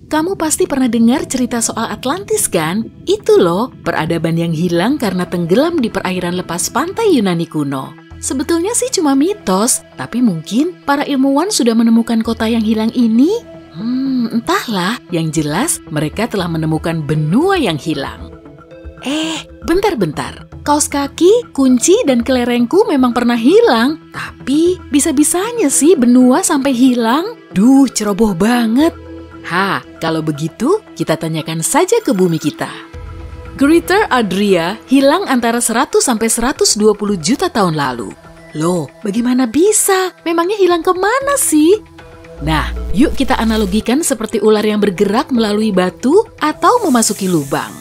Kamu pasti pernah dengar cerita soal Atlantis kan? Itu loh, peradaban yang hilang karena tenggelam di perairan lepas pantai Yunani kuno. Sebetulnya sih cuma mitos, tapi mungkin para ilmuwan sudah menemukan kota yang hilang ini. Entahlah, yang jelas mereka telah menemukan benua yang hilang. Bentar. Kaos kaki, kunci, dan kelerengku memang pernah hilang. Tapi bisa-bisanya sih benua sampai hilang? Duh, ceroboh banget. Kalau begitu, kita tanyakan saja ke bumi kita. Greater Adria hilang antara 100 sampai 120 juta tahun lalu. Loh, bagaimana bisa? Memangnya hilang kemana sih? Nah, yuk kita analogikan seperti ular yang bergerak melalui batu atau memasuki lubang.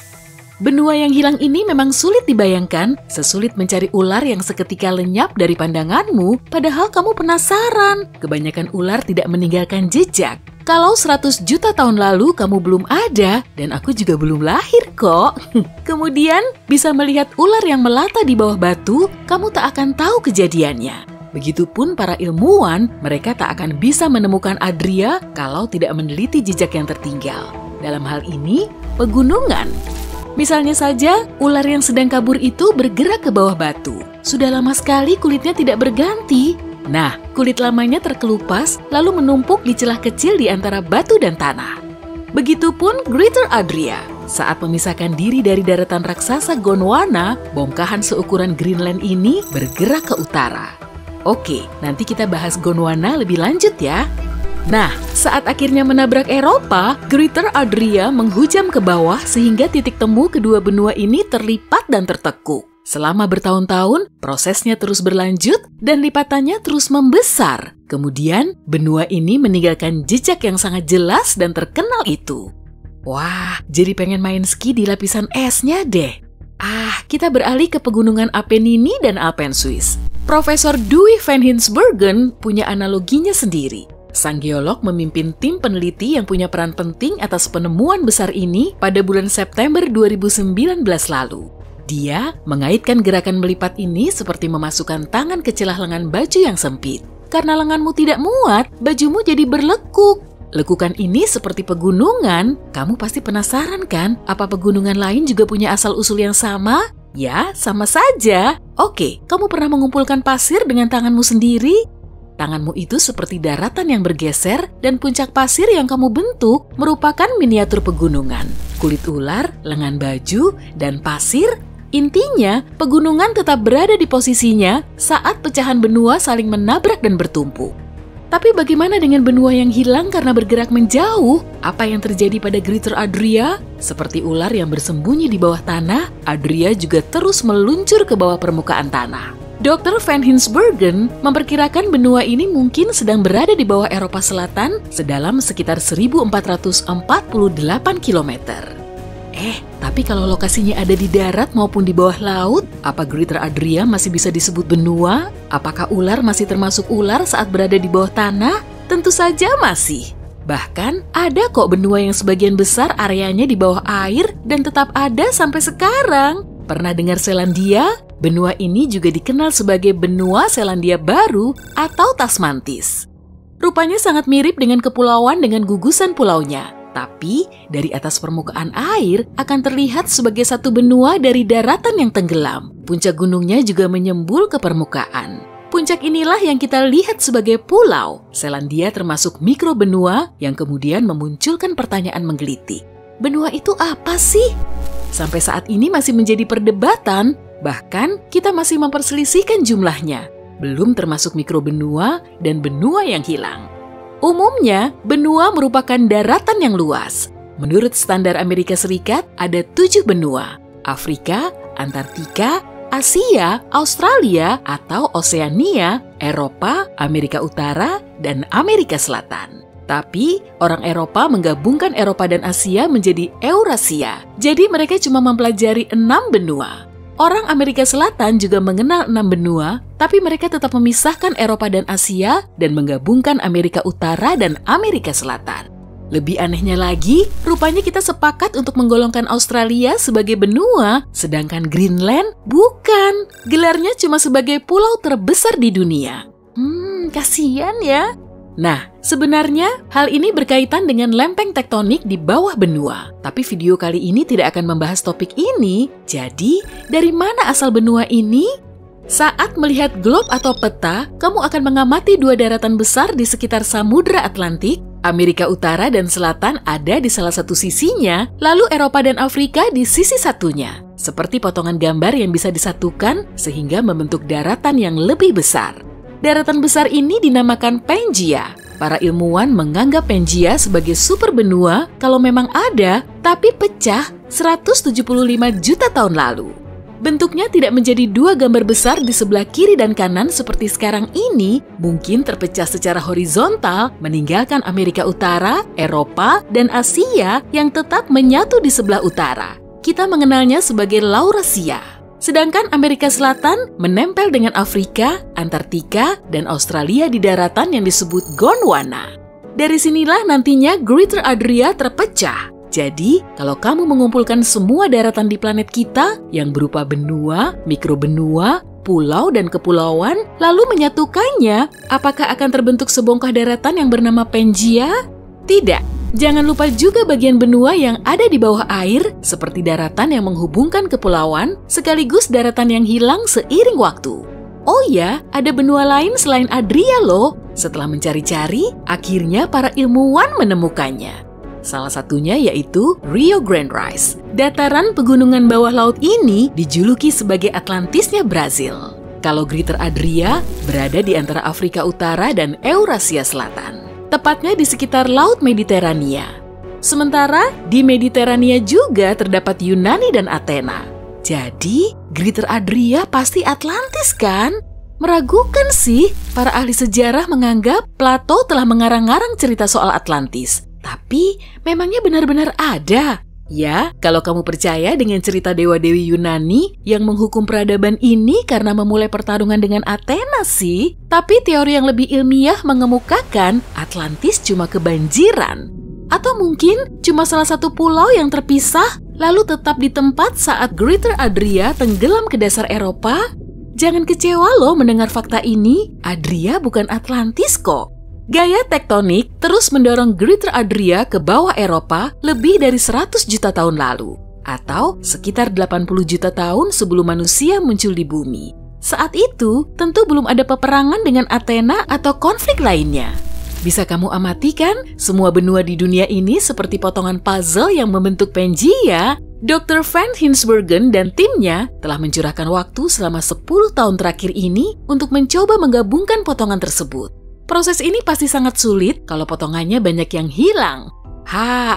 Benua yang hilang ini memang sulit dibayangkan, sesulit mencari ular yang seketika lenyap dari pandanganmu, padahal kamu penasaran. Kebanyakan ular tidak meninggalkan jejak. Kalau 100 juta tahun lalu kamu belum ada, dan aku juga belum lahir kok. Kemudian, bisa melihat ular yang melata di bawah batu, kamu tak akan tahu kejadiannya. Begitupun para ilmuwan, mereka tak akan bisa menemukan Adria kalau tidak meneliti jejak yang tertinggal. Dalam hal ini, pegunungan. Misalnya saja, ular yang sedang kabur itu bergerak ke bawah batu. Sudah lama sekali kulitnya tidak berganti. Nah, kulit lamanya terkelupas lalu menumpuk di celah kecil di antara batu dan tanah. Begitupun Greater Adria. Saat memisahkan diri dari daratan raksasa Gondwana, bongkahan seukuran Greenland ini bergerak ke utara. Oke, nanti kita bahas Gondwana lebih lanjut ya. Nah, saat akhirnya menabrak Eropa, Greater Adria menghujam ke bawah sehingga titik temu kedua benua ini terlipat dan tertekuk. Selama bertahun-tahun, prosesnya terus berlanjut dan lipatannya terus membesar. Kemudian, benua ini meninggalkan jejak yang sangat jelas dan terkenal itu. Wah, jadi pengen main ski di lapisan esnya deh. Kita beralih ke pegunungan Apennini dan Alpen Swiss. Profesor Dewey van Hinsbergen punya analoginya sendiri. Sang geolog memimpin tim peneliti yang punya peran penting atas penemuan besar ini pada bulan September 2019 lalu. Dia mengaitkan gerakan melipat ini seperti memasukkan tangan ke celah lengan baju yang sempit. Karena lenganmu tidak muat, bajumu jadi berlekuk. Lekukan ini seperti pegunungan. Kamu pasti penasaran kan? Apa pegunungan lain juga punya asal-usul yang sama? Ya, sama saja. Oke, kamu pernah mengumpulkan pasir dengan tanganmu sendiri? Tanganmu itu seperti daratan yang bergeser dan puncak pasir yang kamu bentuk merupakan miniatur pegunungan. Kulit ular, lengan baju, dan pasir. Intinya, pegunungan tetap berada di posisinya saat pecahan benua saling menabrak dan bertumpuk. Tapi bagaimana dengan benua yang hilang karena bergerak menjauh? Apa yang terjadi pada Greater Adria? Seperti ular yang bersembunyi di bawah tanah, Adria juga terus meluncur ke bawah permukaan tanah. Dr. Van Hinsbergen memperkirakan benua ini mungkin sedang berada di bawah Eropa Selatan sedalam sekitar 1448 km. Tapi kalau lokasinya ada di darat maupun di bawah laut, apa Greater Adria masih bisa disebut benua? Apakah ular masih termasuk ular saat berada di bawah tanah? Tentu saja masih. Bahkan ada kok benua yang sebagian besar areanya di bawah air dan tetap ada sampai sekarang. Pernah dengar Selandia? Benua ini juga dikenal sebagai benua Selandia Baru atau Tasmantis. Rupanya sangat mirip dengan kepulauan dengan gugusan pulaunya. Tapi dari atas permukaan air akan terlihat sebagai satu benua dari daratan yang tenggelam. Puncak gunungnya juga menyembul ke permukaan. Puncak inilah yang kita lihat sebagai pulau. Selandia termasuk mikrobenua yang kemudian memunculkan pertanyaan menggelitik. Benua itu apa sih? Sampai saat ini masih menjadi perdebatan. Bahkan kita masih memperselisihkan jumlahnya, belum termasuk mikrobenua dan benua yang hilang. Umumnya, benua merupakan daratan yang luas. Menurut standar Amerika Serikat, ada 7 benua: Afrika, Antartika, Asia, Australia atau Oseania, Eropa, Amerika Utara, dan Amerika Selatan. Tapi, orang Eropa menggabungkan Eropa dan Asia menjadi Eurasia. Jadi mereka cuma mempelajari 6 benua. Orang Amerika Selatan juga mengenal 6 benua, tapi mereka tetap memisahkan Eropa dan Asia dan menggabungkan Amerika Utara dan Amerika Selatan. Lebih anehnya lagi, rupanya kita sepakat untuk menggolongkan Australia sebagai benua, sedangkan Greenland bukan. Gelarnya cuma sebagai pulau terbesar di dunia. Kasihan ya. Nah, sebenarnya hal ini berkaitan dengan lempeng tektonik di bawah benua. Tapi video kali ini tidak akan membahas topik ini. Jadi, dari mana asal benua ini? Saat melihat globe atau peta, kamu akan mengamati dua daratan besar di sekitar Samudra Atlantik. Amerika Utara dan Selatan ada di salah satu sisinya, lalu Eropa dan Afrika di sisi satunya. Seperti potongan gambar yang bisa disatukan sehingga membentuk daratan yang lebih besar. Daratan besar ini dinamakan Pangaea. Para ilmuwan menganggap Pangaea sebagai super benua kalau memang ada, tapi pecah 175 juta tahun lalu. Bentuknya tidak menjadi dua gambar besar di sebelah kiri dan kanan seperti sekarang ini, mungkin terpecah secara horizontal, meninggalkan Amerika Utara, Eropa, dan Asia yang tetap menyatu di sebelah utara. Kita mengenalnya sebagai Laurasia. Sedangkan Amerika Selatan menempel dengan Afrika, Antartika, dan Australia di daratan yang disebut Gondwana. Dari sinilah nantinya Greater Adria terpecah. Jadi, kalau kamu mengumpulkan semua daratan di planet kita yang berupa benua, mikrobenua, pulau, dan kepulauan, lalu menyatukannya, apakah akan terbentuk sebongkah daratan yang bernama Pangaea? Tidak. Jangan lupa juga bagian benua yang ada di bawah air, seperti daratan yang menghubungkan kepulauan, sekaligus daratan yang hilang seiring waktu. Oh ya, ada benua lain selain Adria loh. Setelah mencari-cari, akhirnya para ilmuwan menemukannya. Salah satunya yaitu Rio Grande Rice. Dataran pegunungan bawah laut ini dijuluki sebagai Atlantisnya Brazil. Kalau Greater Adria berada di antara Afrika Utara dan Eurasia Selatan. Tepatnya di sekitar Laut Mediterania. Sementara di Mediterania juga terdapat Yunani dan Athena. Jadi, Greater Adria pasti Atlantis kan? Meragukan sih, para ahli sejarah menganggap Plato telah mengarang-arang cerita soal Atlantis. Tapi, memangnya benar-benar ada? Ya, kalau kamu percaya dengan cerita dewa-dewi Yunani yang menghukum peradaban ini karena memulai pertarungan dengan Athena sih. Tapi teori yang lebih ilmiah mengemukakan Atlantis cuma kebanjiran. Atau mungkin cuma salah satu pulau yang terpisah lalu tetap di tempat saat Greater Adria tenggelam ke dasar Eropa. Jangan kecewa loh mendengar fakta ini, Adria bukan Atlantis kok. Gaya tektonik terus mendorong Greater Adria ke bawah Eropa lebih dari 100 juta tahun lalu, atau sekitar 80 juta tahun sebelum manusia muncul di bumi. Saat itu, tentu belum ada peperangan dengan Athena atau konflik lainnya. Bisa kamu amati kan, semua benua di dunia ini seperti potongan puzzle yang membentuk Pangaea. Dr. Van Hinsbergen dan timnya telah mencurahkan waktu selama 10 tahun terakhir ini untuk mencoba menggabungkan potongan tersebut. Proses ini pasti sangat sulit kalau potongannya banyak yang hilang.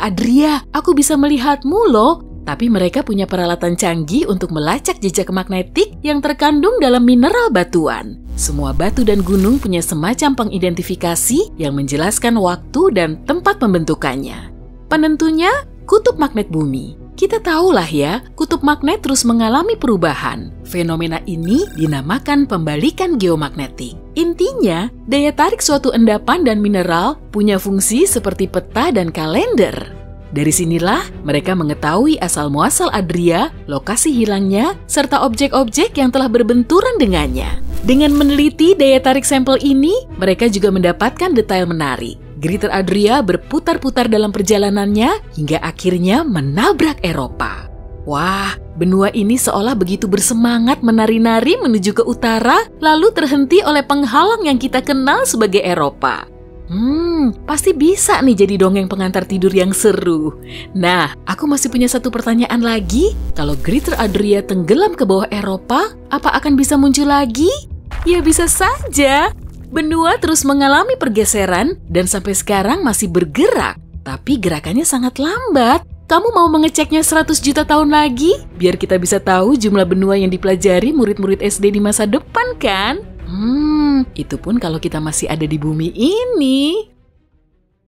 Adria, aku bisa melihatmu loh. Tapi mereka punya peralatan canggih untuk melacak jejak magnetik yang terkandung dalam mineral batuan. Semua batu dan gunung punya semacam pengidentifikasi yang menjelaskan waktu dan tempat pembentukannya. Penentunya, kutub magnet bumi. Kita tahulah ya, kutub magnet terus mengalami perubahan. Fenomena ini dinamakan pembalikan geomagnetik. Intinya, daya tarik suatu endapan dan mineral punya fungsi seperti peta dan kalender. Dari sinilah mereka mengetahui asal-muasal Adria, lokasi hilangnya, serta objek-objek yang telah berbenturan dengannya. Dengan meneliti daya tarik sampel ini, mereka juga mendapatkan detail menarik. Greater Adria berputar-putar dalam perjalanannya hingga akhirnya menabrak Eropa. Wah, benua ini seolah begitu bersemangat menari-nari menuju ke utara, lalu terhenti oleh penghalang yang kita kenal sebagai Eropa. Pasti bisa nih jadi dongeng pengantar tidur yang seru. Nah, aku masih punya satu pertanyaan lagi. Kalau Greater Adria tenggelam ke bawah Eropa, apa akan bisa muncul lagi? Ya bisa saja. Benua terus mengalami pergeseran dan sampai sekarang masih bergerak. Tapi gerakannya sangat lambat. Kamu mau mengeceknya 100 juta tahun lagi? Biar kita bisa tahu jumlah benua yang dipelajari murid-murid SD di masa depan kan? Itu pun kalau kita masih ada di bumi ini.